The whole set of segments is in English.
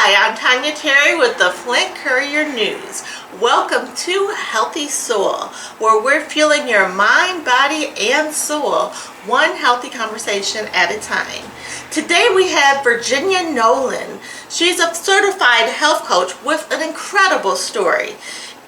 Hi, I'm Tanya Terry with the Flint Courier News. Welcome to Healthy Soul, where we're fueling your mind, body, and soul, one healthy conversation at a time. Today we have Virginia Nolan. She's a certified health coach with an incredible story.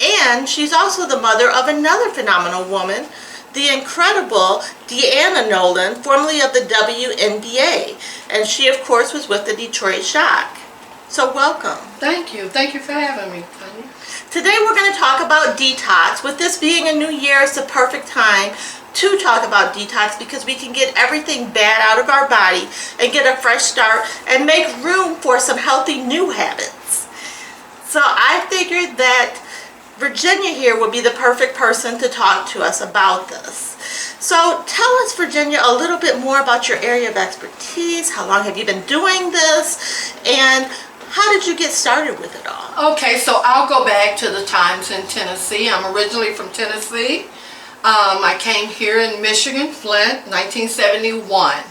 And she's also the mother of another phenomenal woman, the incredible Deanna Nolan, formerly of the WNBA. And she, of course, was with the Detroit Shock. So welcome. Thank you. Thank you for having me, Tanya. Today we're going to talk about detox. With this being a new year, it's the perfect time to talk about detox because we can get everything bad out of our body and get a fresh start and make room for some healthy new habits. So I figured that Virginia here would be the perfect person to talk to us about this. So tell us, Virginia, a little bit more about your area of expertise. How long have you been doing this? And how did you get started with it all? Okay, so I'll go back to the times in Tennessee. I'm originally from Tennessee. I came here in Michigan, Flint, 1971.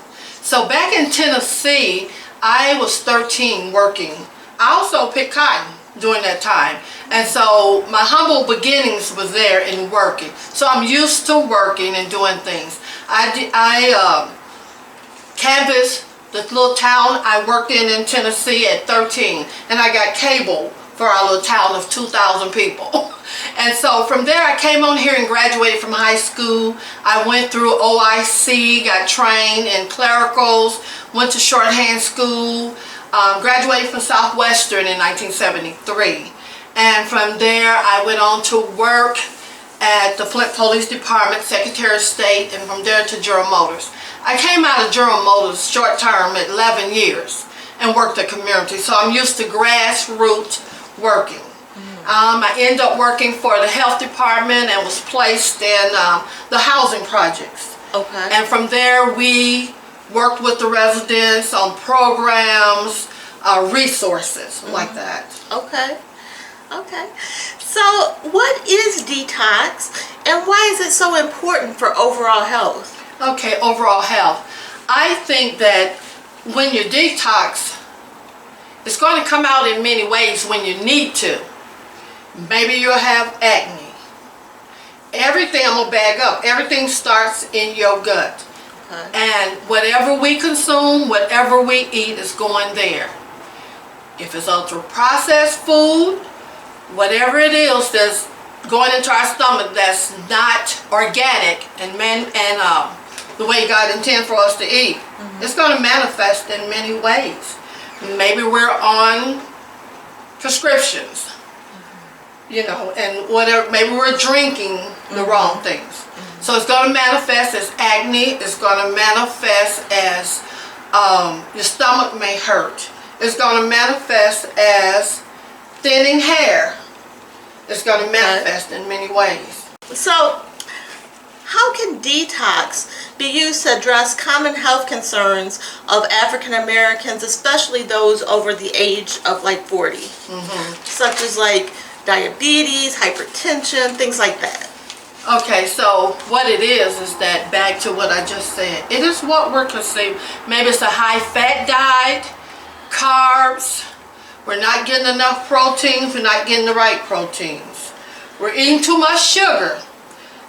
So back in Tennessee, I was 13 working. I also picked cotton during that time. And so my humble beginnings was there in working. So I'm used to working and doing things. I canvassed this little town I worked in Tennessee at 13, and I got cable for our little town of 2,000 people. And so from there I came on here and graduated from high school. I went through OIC, got trained in clericals, went to shorthand school, graduated from Southwestern in 1973. And from there I went on to work at the Flint Police Department, Secretary of State, and from there to General Motors. I came out of General Motors short term at 11 years and worked the community, so I'm used to grassroots working. I ended up working for the health department and was placed in the housing projects. Okay. And from there we worked with the residents on programs, resources like that. Okay. Okay. So what is detox and why is it so important for overall health? Okay, overall health. I think that when you detox, it's going to come out in many ways when you need to. Maybe you'll have acne. Everything, I'm going to back up, everything starts in your gut. Okay. And whatever we consume, whatever we eat is going there. If it's ultra-processed food, whatever it is that's going into our stomach that's not organic and the way God intended for us to eat, it's going to manifest in many ways. Maybe we're on prescriptions, and whatever. Maybe we're drinking the wrong things. So it's going to manifest as acne. It's going to manifest as your stomach may hurt. It's going to manifest as thinning hair. It's going to manifest in many ways. So how can detox be used to address common health concerns of African Americans, especially those over the age of like 40, such as like diabetes, hypertension, things like that? Okay, so what it is that back to what I just said. It is what we're consuming. Maybe it's a high-fat diet, carbs. We're not getting enough proteins. We're not getting the right proteins. We're eating too much sugar.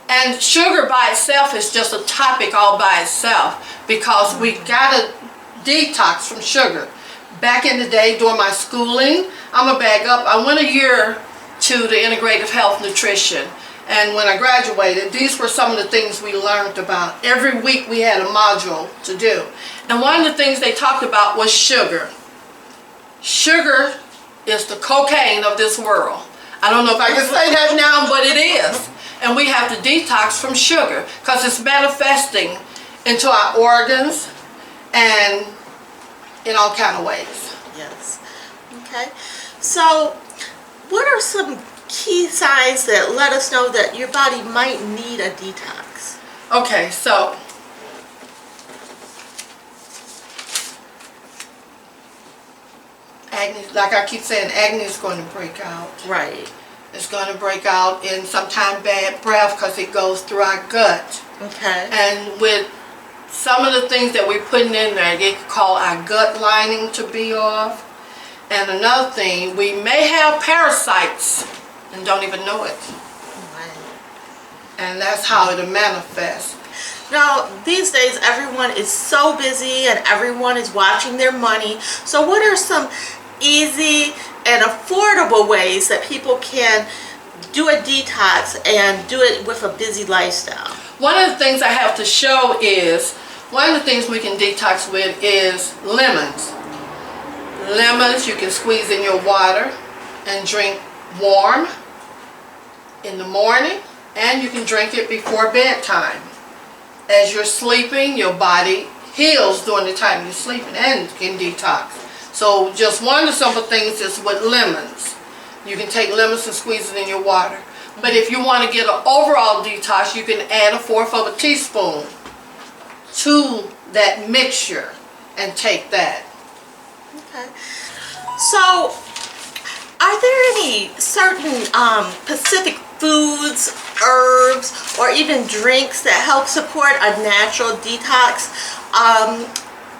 And sugar by itself is just a topic all by itself because we gotta detox from sugar. Back in the day during my schooling, I'm gonna back up. I went a year to the integrative health nutrition. And when I graduated, these were some of the things we learned about. Every week we had a module to do. And one of the things they talked about was sugar. Sugar is the cocaine of this world. I don't know if I can say that now, but it is. And we have to detox from sugar because it's manifesting into our organs and in all kind of ways. Yes. Okay. So what are some key signs that let us know that your body might need a detox? Okay, so acne, like I keep saying, acne is going to break out. Right. It's going to break out in sometimes bad breath because it goes through our gut. Okay. And with some of the things that we're putting in there, they call our gut lining to be off. And another thing, we may have parasites and don't even know it. And that's how it'll manifest. Now, these days, everyone is so busy and everyone is watching their money. So what are some easy and affordable ways that people can do a detox and do it with a busy lifestyle? One of the things I have to show is, one of the things we can detox with is lemons. Lemons you can squeeze in your water and drink warm in the morning, and you can drink it before bedtime. As you're sleeping, your body heals during the time you're sleeping and can detox. So just one of the simple things is with lemons. You can take lemons and squeeze it in your water. But if you want to get an overall detox, you can add 1/4 teaspoon to that mixture and take that. Okay. So, are there any certain specific foods, herbs, or even drinks that help support a natural detox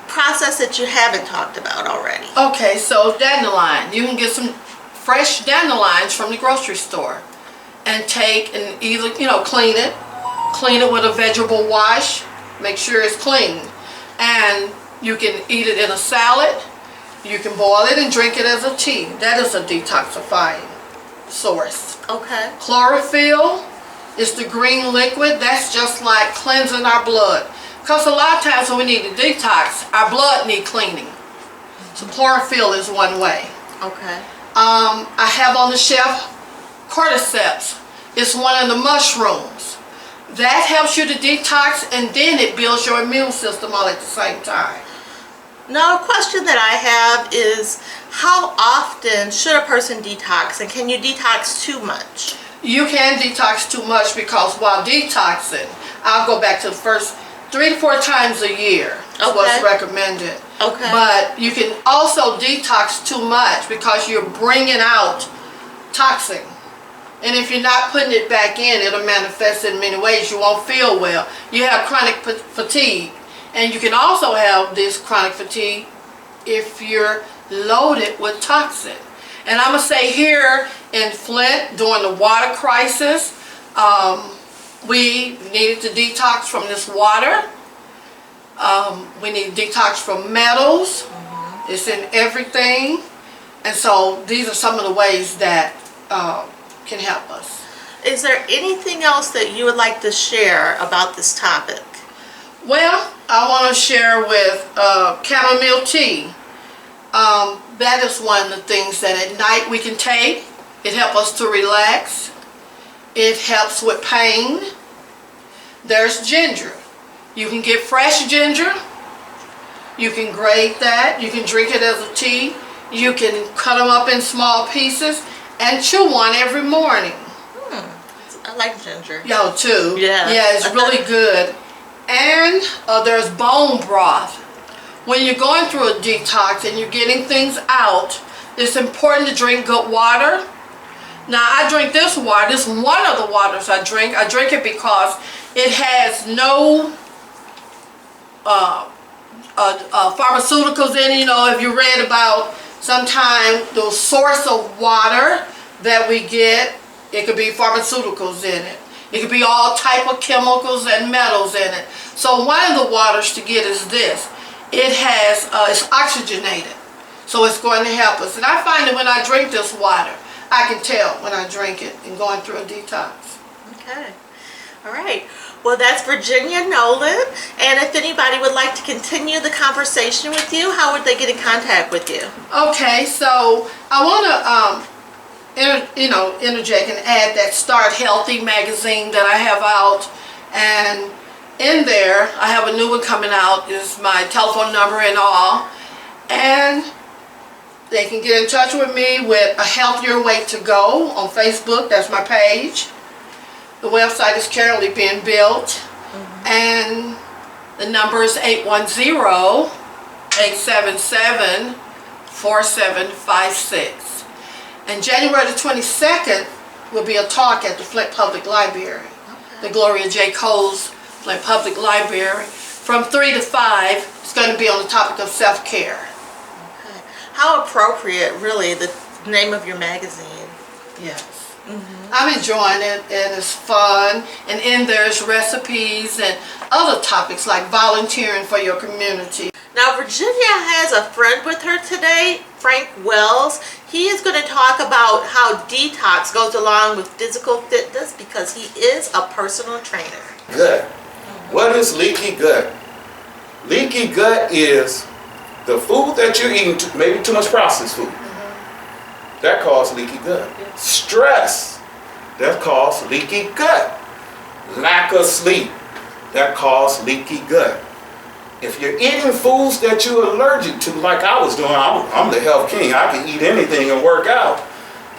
process that you haven't talked about already? Okay, so dandelion. You can get some fresh dandelions from the grocery store and take and either, clean it with a vegetable wash, make sure it's clean. And you can eat it in a salad. You can boil it and drink it as a tea. That is a detoxifying source. Okay. Chlorophyll is the green liquid. That's just like cleansing our blood. Because a lot of times when we need to detox, our blood need cleaning. So chlorophyll is one way. Okay. I have on the shelf cordyceps. It's one of the mushrooms. That helps you to detox, and then it builds your immune system all at the same time. Now, a question that I have is, how often should a person detox, and can you detox too much? You can detox too much, because while detoxing, I'll go back to the first 3 to 4 times a year is what's recommended. Okay. But you can also detox too much because you're bringing out toxin. And if you're not putting it back in, it'll manifest in many ways. You won't feel well. You have chronic fatigue. And you can also have this chronic fatigue if you're loaded with toxin. And I'm going to say here in Flint, during the water crisis, we needed to detox from this water. We need to detox from metals. It's in everything. And so these are some of the ways that can help us. Is there anything else that you would like to share about this topic? Well, I want to share with chamomile tea. That is one of the things that at night we can take. It helps us to relax. It helps with pain. There's ginger. You can get fresh ginger. You can grate that. You can drink it as a tea. You can cut them up in small pieces and chew one every morning. I like ginger. Yo, too. Yeah. Yeah, it's really good. And there's bone broth. When you're going through a detox and you're getting things out, it's important to drink good water. Now, I drink this water. This is one of the waters I drink. I drink it because it has no pharmaceuticals in it. If you read about sometimes the source of water that we get, it could be pharmaceuticals in it. It could be all type of chemicals and metals in it. So one of the waters to get is this. It has, it's oxygenated. So it's going to help us. And I find that when I drink this water, I can tell when I drink it and going through a detox. Okay. All right. Well, that's Virginia Nolan. And if anybody would like to continue the conversation with you, how would they get in contact with you? Okay, so I want to interject and add that Start Healthy magazine that I have out, and in there I have a new one coming out. Is my telephone number and all, and they can get in touch with me with A Healthier Way to Go on Facebook. That's my page. The website is currently being built, and the number is 810-877-4756. And January the 22nd will be a talk at the Flint Public Library, the Gloria J. Coles Flint Public Library. From 3 to 5, it's going to be on the topic of self-care. Okay. How appropriate, really, the name of your magazine. Yes. I'm enjoying it, and it's fun, and in there's recipes and other topics like volunteering for your community. Now, Virginia has a friend with her today, Frank Wells. He is going to talk about how detox goes along with physical fitness because he is a personal trainer. Gut. What is leaky gut? Leaky gut is the food that you're eating, maybe too much processed food. That causes leaky gut. Stress, that causes leaky gut. Lack of sleep, that causes leaky gut. If you're eating foods that you're allergic to, like I was doing, I'm the health king. I can eat anything and work out.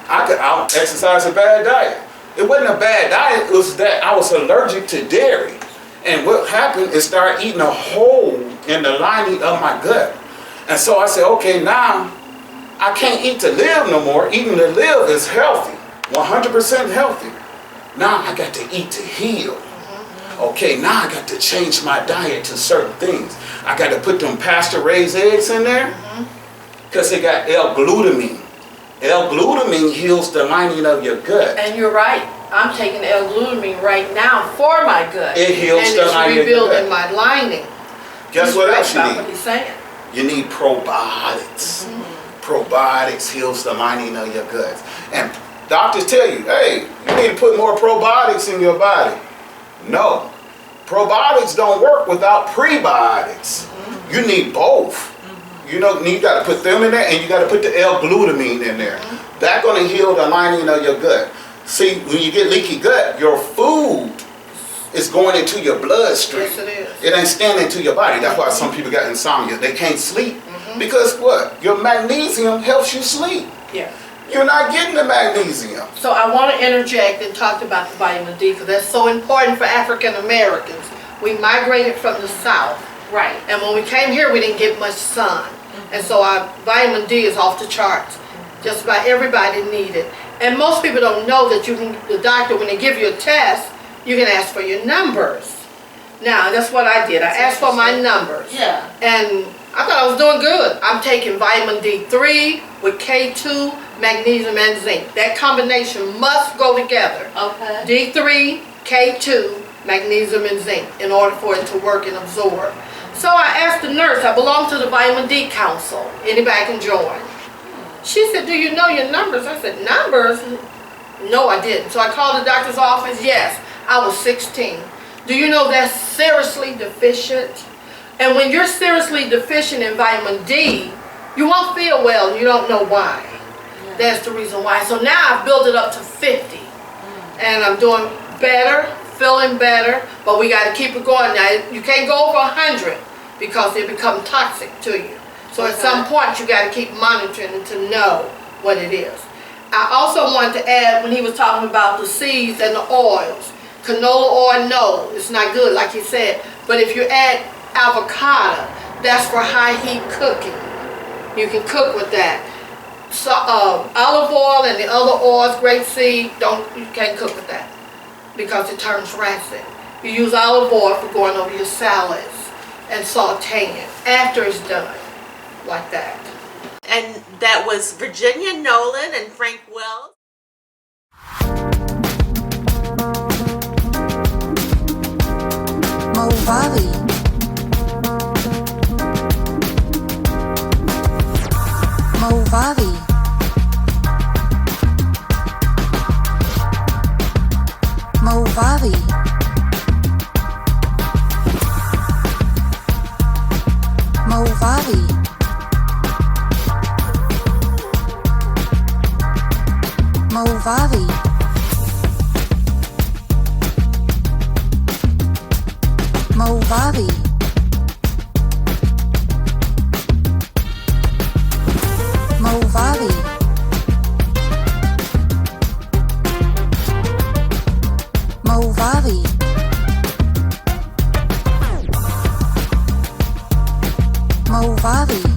I'll exercise a bad diet. It wasn't a bad diet, it was that I was allergic to dairy. And what happened is start eating a hole in the lining of my gut. And so I said, okay, now I can't eat to live no more. Eating to live is healthy, 100% healthy. Now I got to eat to heal. Okay, now I got to change my diet to certain things. I got to put them pasture-raised eggs in there because they got L-glutamine. L-glutamine heals the lining of your gut. And you're right. I'm taking L-glutamine right now for my gut. It heals the lining of your gut. And it's rebuilding my lining. Guess what else you Right need? about what he's saying. You need probiotics. Probiotics heals the lining of your gut. And doctors tell you, hey, you need to put more probiotics in your body. No. Probiotics don't work without prebiotics. You need both. You know, you got to put them in there and you got to put the L-glutamine in there. That's going to heal the lining of your gut. See, when you get leaky gut, your food is going into your bloodstream. Yes, it is. It ain't staying into your body. That's why some people got insomnia. They can't sleep. Because what? Your magnesium helps you sleep. Yeah. You're not getting the magnesium. So I want to interject and talk about the vitamin D because that's so important for African Americans. We migrated from the South. Right. And when we came here, we didn't get much sun. And so our vitamin D is off the charts. Just about everybody need it. And most people don't know that you can, the doctor, when they give you a test, you can ask for your numbers. Now, that's what I did. I asked for my numbers. Yeah. And I thought I was doing good. I'm taking vitamin D3 with K2, magnesium, and zinc. That combination must go together. Okay. D3, K2, magnesium, and zinc in order for it to work and absorb. So I asked the nurse, I belong to the Vitamin D Council. Anybody can join. She said, do you know your numbers? I said, numbers? No, I didn't. So I called the doctor's office. Yes, I was 16. Do you know that's seriously deficient? And when you're seriously deficient in vitamin D, you won't feel well and you don't know why. That's the reason why. So now I've built it up to 50. And I'm doing better, feeling better, but we got to keep it going. Now, you can't go over 100 because it becomes toxic to you. So at some point, you got to keep monitoring it to know what it is. I also wanted to add, when he was talking about the seeds and the oils, canola oil, no, it's not good, like he said. But if you add avocado, that's for high heat cooking. You can cook with that. So, olive oil and the other oils, grapeseed, you can't cook with that because it turns rancid. You use olive oil for going over your salads and sauteing after it's done, like that. And that was Virginia Nolan and Frank Wells. Movavi. Movavi. Movavi. Movavi. Movavi. Movavi. Movavi. Movavi. Movavi.